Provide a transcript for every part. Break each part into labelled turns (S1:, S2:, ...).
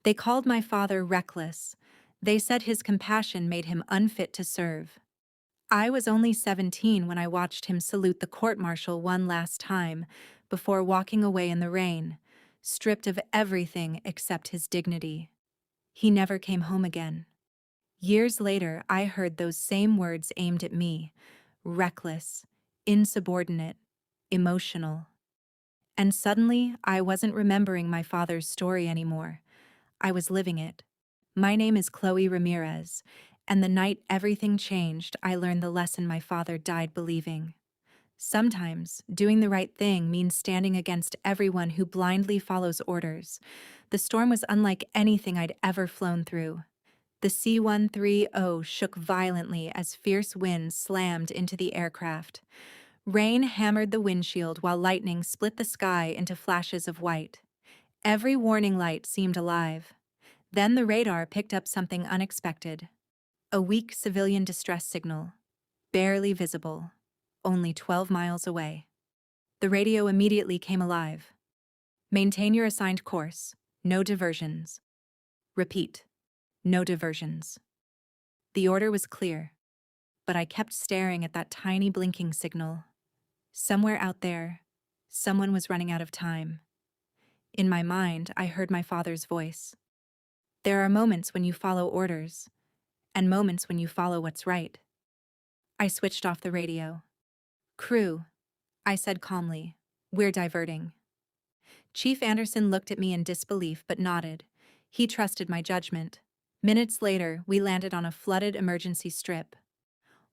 S1: They called my father reckless. They said his compassion made him unfit to serve. I was only 17 when I watched him salute the court-martial one last time before walking away in the rain, stripped of everything except his dignity. He never came home again. Years later, I heard those same words aimed at me: reckless, insubordinate, emotional. And suddenly, I wasn't remembering my father's story anymore. I was living it. My name is Chloe Ramirez, and the night everything changed, I learned the lesson my father died believing. Sometimes, doing the right thing means standing against everyone who blindly follows orders. The storm was unlike anything I'd ever flown through. The C-130 shook violently as fierce winds slammed into the aircraft. Rain hammered the windshield while lightning split the sky into flashes of white. Every warning light seemed alive. Then the radar picked up something unexpected. A weak civilian distress signal, barely visible, only 12 miles away. The radio immediately came alive. Maintain your assigned course. No diversions. Repeat. No diversions. The order was clear, but I kept staring at that tiny blinking signal. Somewhere out there, someone was running out of time. In my mind, I heard my father's voice. There are moments when you follow orders, and moments when you follow what's right. I switched off the radio. Crew, I said calmly, we're diverting. Chief Anderson looked at me in disbelief but nodded. He trusted my judgment. Minutes later, we landed on a flooded emergency strip.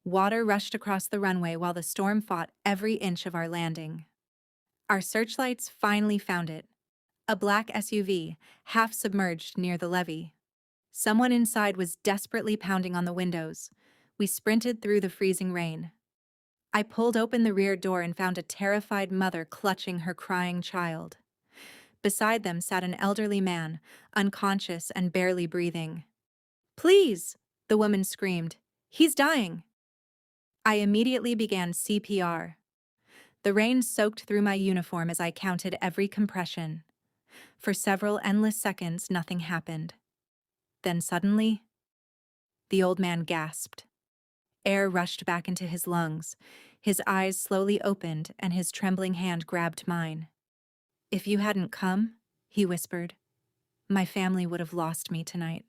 S1: Water rushed across the runway while the storm fought every inch of our landing. Our searchlights finally found it. A black SUV, half submerged near the levee. Someone inside was desperately pounding on the windows. We sprinted through the freezing rain. I pulled open the rear door and found a terrified mother clutching her crying child. Beside them sat an elderly man, unconscious and barely breathing. "Please!" the woman screamed. "He's dying!" I immediately began CPR. The rain soaked through my uniform as I counted every compression. For several endless seconds, nothing happened. Then suddenly, the old man gasped. Air rushed back into his lungs. His eyes slowly opened and his trembling hand grabbed mine. "If you hadn't come," he whispered, "my family would have lost me tonight."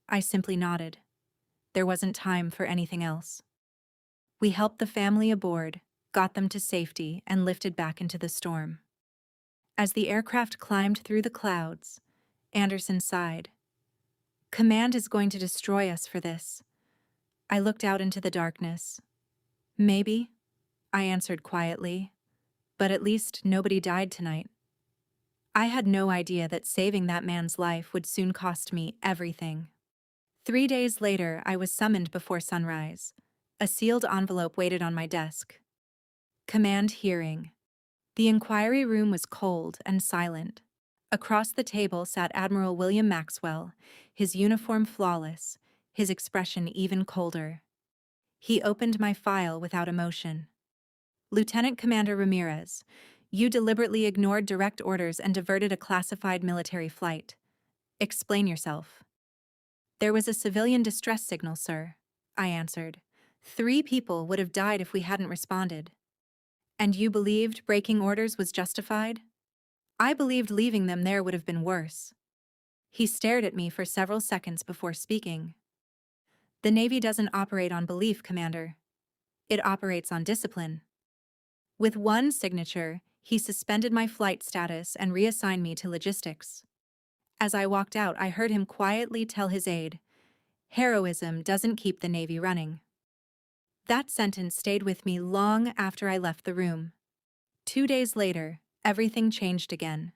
S1: I simply nodded. There wasn't time for anything else. We helped the family aboard, got them to safety, and lifted back into the storm. As the aircraft climbed through the clouds, Anderson sighed. "Command is going to destroy us for this." I looked out into the darkness. "Maybe," I answered quietly, "but at least nobody died tonight." I had no idea that saving that man's life would soon cost me everything. 3 days later, I was summoned before sunrise. A sealed envelope waited on my desk. Command hearing. The inquiry room was cold and silent. Across the table sat Admiral William Maxwell, his uniform flawless, his expression even colder. He opened my file without emotion. "Lieutenant Commander Ramirez, you deliberately ignored direct orders and diverted a classified military flight. Explain yourself." "There was a civilian distress signal, sir," I answered. 3 people would have died if we hadn't responded." "And you believed breaking orders was justified?" "I believed leaving them there would have been worse." He stared at me for several seconds before speaking. "The Navy doesn't operate on belief, Commander. It operates on discipline." With one signature, he suspended my flight status and reassigned me to logistics. As I walked out, I heard him quietly tell his aide, "Heroism doesn't keep the Navy running." That sentence stayed with me long after I left the room. 2 days later, everything changed again.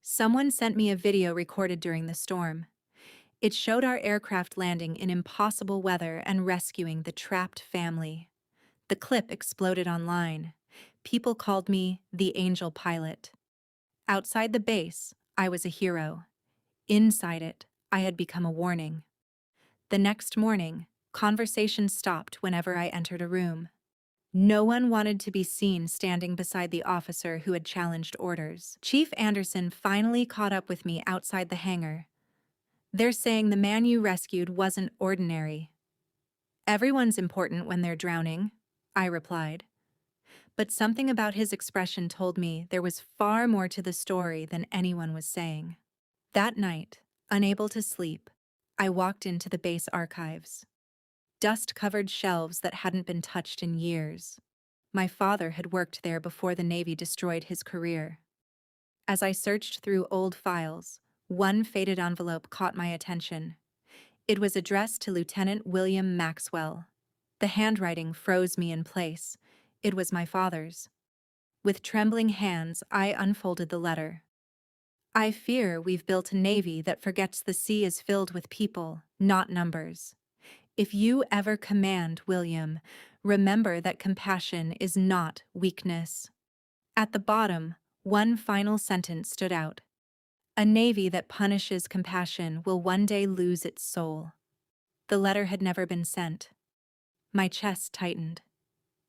S1: Someone sent me a video recorded during the storm. It showed our aircraft landing in impossible weather and rescuing the trapped family. The clip exploded online. People called me the Angel Pilot. Outside the base, I was a hero. Inside it, I had become a warning. The next morning, conversation stopped whenever I entered a room. No one wanted to be seen standing beside the officer who had challenged orders. Chief Anderson finally caught up with me outside the hangar. They're saying the man you rescued wasn't ordinary. Everyone's important when they're drowning, I replied. But something about his expression told me there was far more to the story than anyone was saying. That night, unable to sleep, I walked into the base archives. Dust-covered shelves that hadn't been touched in years. My father had worked there before the Navy destroyed his career. As I searched through old files, one faded envelope caught my attention. It was addressed to Lieutenant William Maxwell. The handwriting froze me in place. It was my father's. With trembling hands, I unfolded the letter. I fear we've built a navy that forgets the sea is filled with people, not numbers. If you ever command, William, remember that compassion is not weakness. At the bottom, one final sentence stood out. A navy that punishes compassion will one day lose its soul. The letter had never been sent. My chest tightened.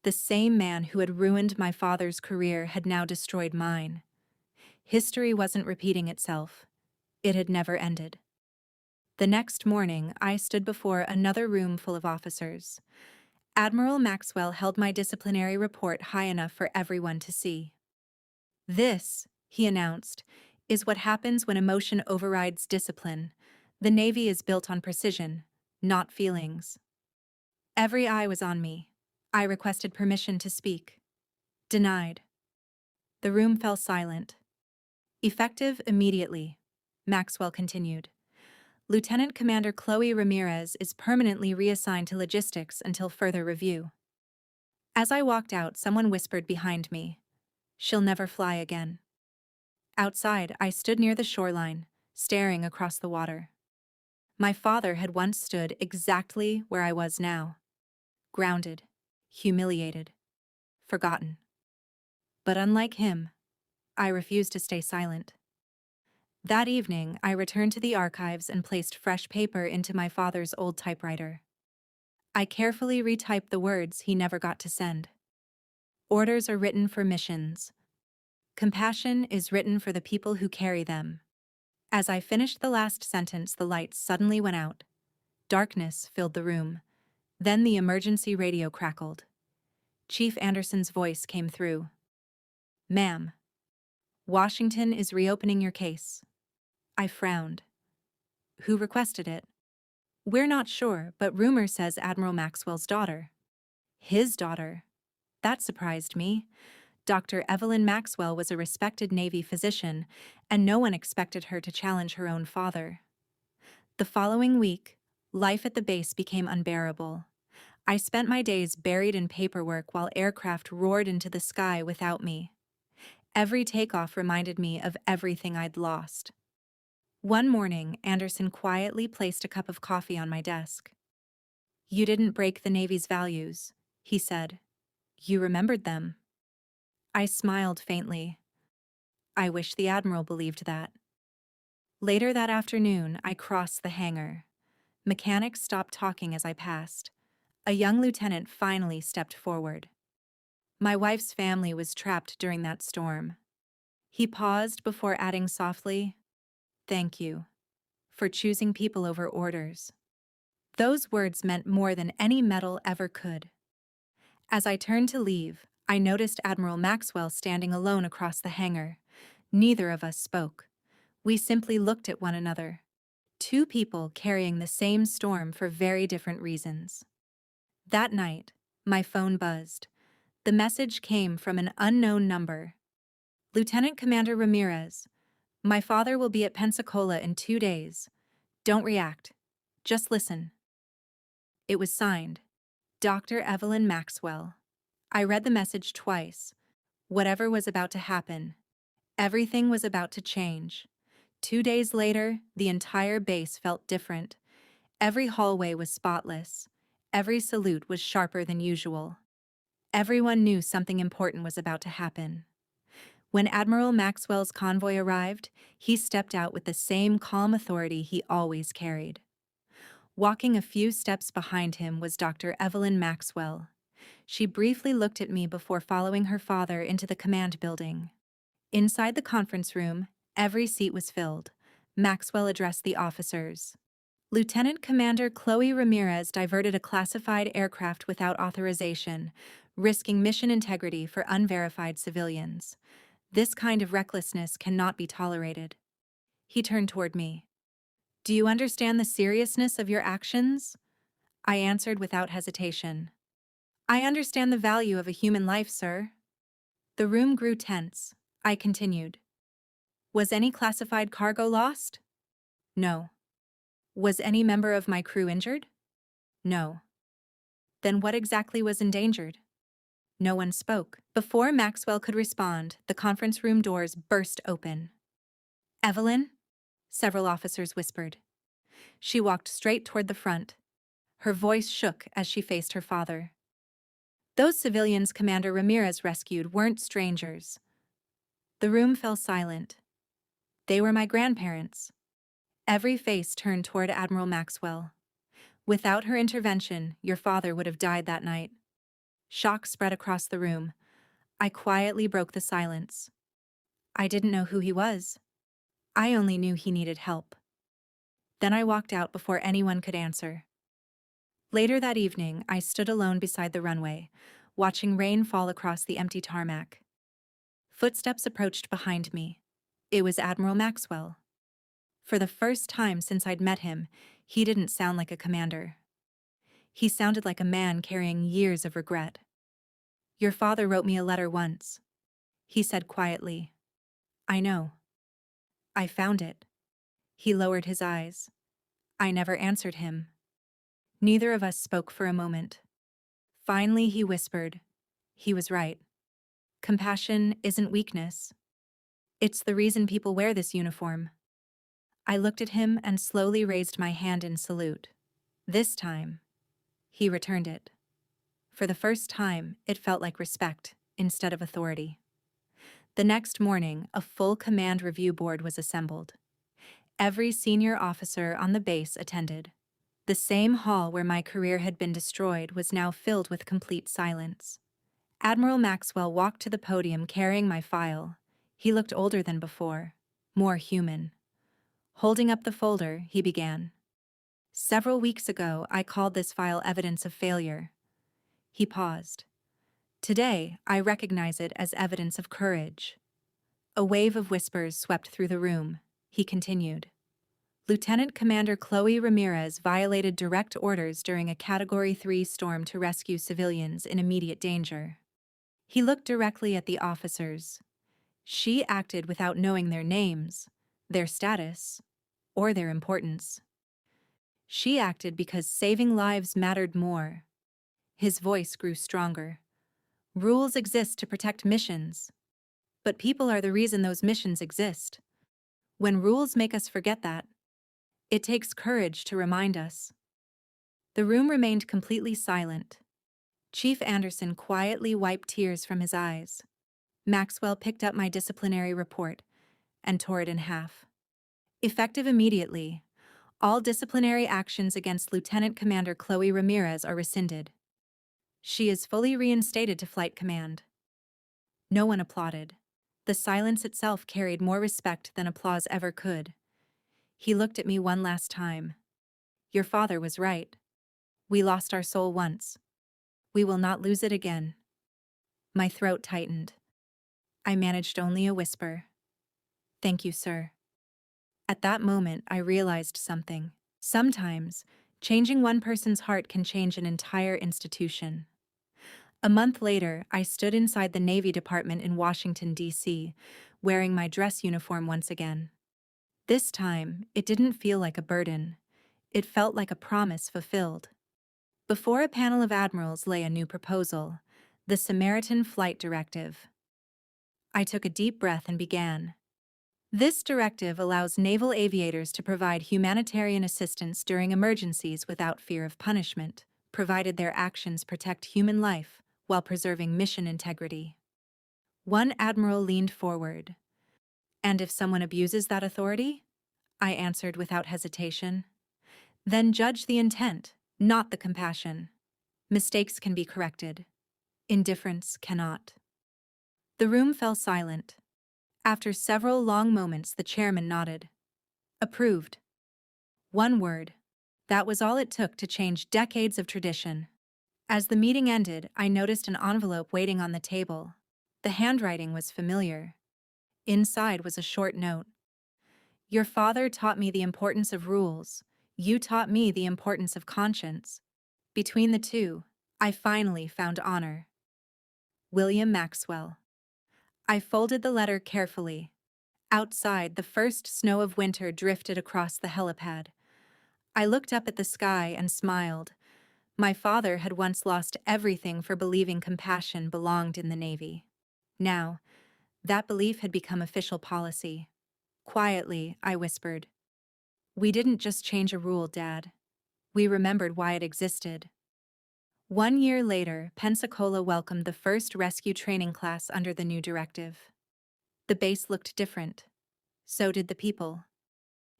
S1: The same man who had ruined my father's career had now destroyed mine. History wasn't repeating itself. It had never ended. The next morning, I stood before another room full of officers. Admiral Maxwell held my disciplinary report high enough for everyone to see. This, he announced, is what happens when emotion overrides discipline. The Navy is built on precision, not feelings. Every eye was on me. I requested permission to speak. Denied. The room fell silent. Effective immediately, Maxwell continued. Lieutenant Commander Chloe Ramirez is permanently reassigned to logistics until further review. As I walked out, someone whispered behind me, "She'll never fly again." Outside, I stood near the shoreline, staring across the water. My father had once stood exactly where I was now. Grounded, humiliated, forgotten. But unlike him, I refused to stay silent. That evening, I returned to the archives and placed fresh paper into my father's old typewriter. I carefully retyped the words he never got to send. Orders are written for missions. Compassion is written for the people who carry them. As I finished the last sentence, the lights suddenly went out. Darkness filled the room. Then the emergency radio crackled. Chief Anderson's voice came through. "Ma'am, Washington is reopening your case." I frowned. "Who requested it?" "We're not sure, but rumor says Admiral Maxwell's daughter." His daughter? That surprised me. Dr. Evelyn Maxwell was a respected Navy physician, and no one expected her to challenge her own father. The following week, life at the base became unbearable. I spent my days buried in paperwork while aircraft roared into the sky without me. Every takeoff reminded me of everything I'd lost. One morning, Anderson quietly placed a cup of coffee on my desk. "You didn't break the Navy's values," he said. "You remembered them." I smiled faintly. I wish the Admiral believed that. Later that afternoon, I crossed the hangar. Mechanics stopped talking as I passed. A young lieutenant finally stepped forward. "My wife's family was trapped during that storm." He paused before adding softly, "Thank you for choosing people over orders." Those words meant more than any medal ever could. As I turned to leave, I noticed Admiral Maxwell standing alone across the hangar. Neither of us spoke. We simply looked at one another. Two people carrying the same storm for very different reasons. That night, my phone buzzed. The message came from an unknown number. "Lieutenant Commander Ramirez, my father will be at Pensacola in 2 days. Don't react. Just listen." It was signed, Dr. Evelyn Maxwell. I read the message twice. Whatever was about to happen, everything was about to change. 2 days later, the entire base felt different. Every hallway was spotless. Every salute was sharper than usual. Everyone knew something important was about to happen. When Admiral Maxwell's convoy arrived, he stepped out with the same calm authority he always carried. Walking a few steps behind him was Dr. Evelyn Maxwell. She briefly looked at me before following her father into the command building. Inside the conference room, every seat was filled. Maxwell addressed the officers. Lieutenant Commander Chloe Ramirez diverted a classified aircraft without authorization, risking mission integrity for unverified civilians. This kind of recklessness cannot be tolerated. He turned toward me. Do you understand the seriousness of your actions? I answered without hesitation. I understand the value of a human life, sir. The room grew tense. I continued. Was any classified cargo lost? No. Was any member of my crew injured? No. Then what exactly was endangered? No one spoke. Before Maxwell could respond, the conference room doors burst open. Evelyn? Several officers whispered. She walked straight toward the front. Her voice shook as she faced her father. Those civilians Commander Ramirez rescued weren't strangers. The room fell silent. They were my grandparents. Every face turned toward Admiral Maxwell. Without her intervention, your father would have died that night. Shock spread across the room. I quietly broke the silence. I didn't know who he was. I only knew he needed help. Then I walked out before anyone could answer. Later that evening, I stood alone beside the runway, watching rain fall across the empty tarmac. Footsteps approached behind me. It was Admiral Maxwell. For the first time since I'd met him, he didn't sound like a commander. He sounded like a man carrying years of regret. Your father wrote me a letter once, he said quietly. I know. I found it. He lowered his eyes. I never answered him. Neither of us spoke for a moment. Finally, he whispered. He was right. Compassion isn't weakness. It's the reason people wear this uniform. I looked at him and slowly raised my hand in salute. This time, he returned it. For the first time, it felt like respect instead of authority. The next morning, a full command review board was assembled. Every senior officer on the base attended. The same hall where my career had been destroyed was now filled with complete silence. Admiral Maxwell walked to the podium carrying my file. He looked older than before, more human. Holding up the folder, he began. Several weeks ago, I called this file evidence of failure. He paused. Today, I recognize it as evidence of courage. A wave of whispers swept through the room. He continued. Lieutenant Commander Chloe Ramirez violated direct orders during a Category 3 storm to rescue civilians in immediate danger. He looked directly at the officers. She acted without knowing their names, their status, or their importance. She acted because saving lives mattered more. His voice grew stronger. Rules exist to protect missions, but people are the reason those missions exist. When rules make us forget that, it takes courage to remind us. The room remained completely silent. Chief Anderson quietly wiped tears from his eyes. Maxwell picked up my disciplinary report and tore it in half. Effective immediately, all disciplinary actions against Lieutenant Commander Chloe Ramirez are rescinded. She is fully reinstated to Flight Command. No one applauded. The silence itself carried more respect than applause ever could. He looked at me one last time. Your father was right. We lost our soul once. We will not lose it again. My throat tightened. I managed only a whisper. Thank you, sir. At that moment, I realized something. Sometimes, changing one person's heart can change an entire institution. A month later, I stood inside the Navy Department in Washington, D.C., wearing my dress uniform once again. This time, it didn't feel like a burden. It felt like a promise fulfilled. Before a panel of admirals lay a new proposal, the Samaritan Flight Directive. I took a deep breath and began. This directive allows naval aviators to provide humanitarian assistance during emergencies without fear of punishment, provided their actions protect human life while preserving mission integrity. One admiral leaned forward. And if someone abuses that authority? I answered without hesitation. Then judge the intent, not the compassion. Mistakes can be corrected. Indifference cannot. The room fell silent. After several long moments, the chairman nodded. Approved. One word. That was all it took to change decades of tradition. As the meeting ended, I noticed an envelope waiting on the table. The handwriting was familiar. Inside was a short note. Your father taught me the importance of rules. You taught me the importance of conscience. Between the two, I finally found honor. William Maxwell. I folded the letter carefully. Outside, the first snow of winter drifted across the helipad. I looked up at the sky and smiled. My father had once lost everything for believing compassion belonged in the Navy. Now, that belief had become official policy. Quietly, I whispered, "We didn't just change a rule, Dad. We remembered why it existed." 1 year later, Pensacola welcomed the first rescue training class under the new directive. The base looked different. So did the people.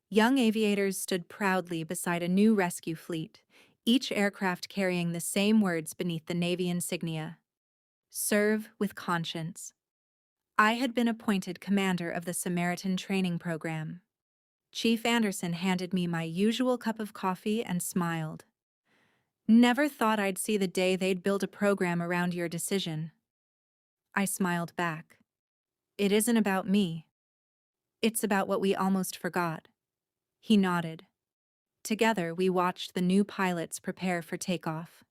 S1: Young aviators stood proudly beside a new rescue fleet, each aircraft carrying the same words beneath the Navy insignia: serve with conscience. I had been appointed commander of the Samaritan Training Program. Chief Anderson handed me my usual cup of coffee and smiled. Never thought I'd see the day they'd build a program around your decision. I smiled back. It isn't about me. It's about what we almost forgot. He nodded. Together, we watched the new pilots prepare for takeoff.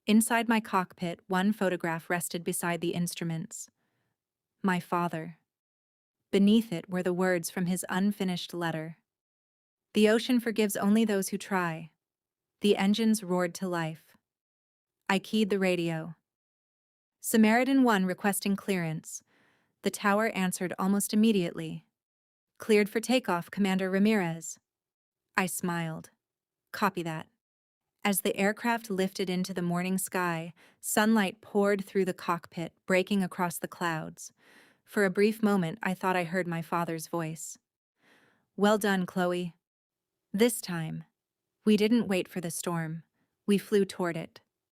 S1: Inside my cockpit, one photograph rested beside the instruments. My father. Beneath it were the words from his unfinished letter. The ocean forgives only those who try. The engines roared to life. I keyed the radio. Samaritan 1 requesting clearance. The tower answered almost immediately. Cleared for takeoff, Commander Ramirez. I smiled. Copy that. As the aircraft lifted into the morning sky, sunlight poured through the cockpit, breaking across the clouds. For a brief moment, I thought I heard my father's voice. Well done, Chloe. This time, we didn't wait for the storm. We flew toward it.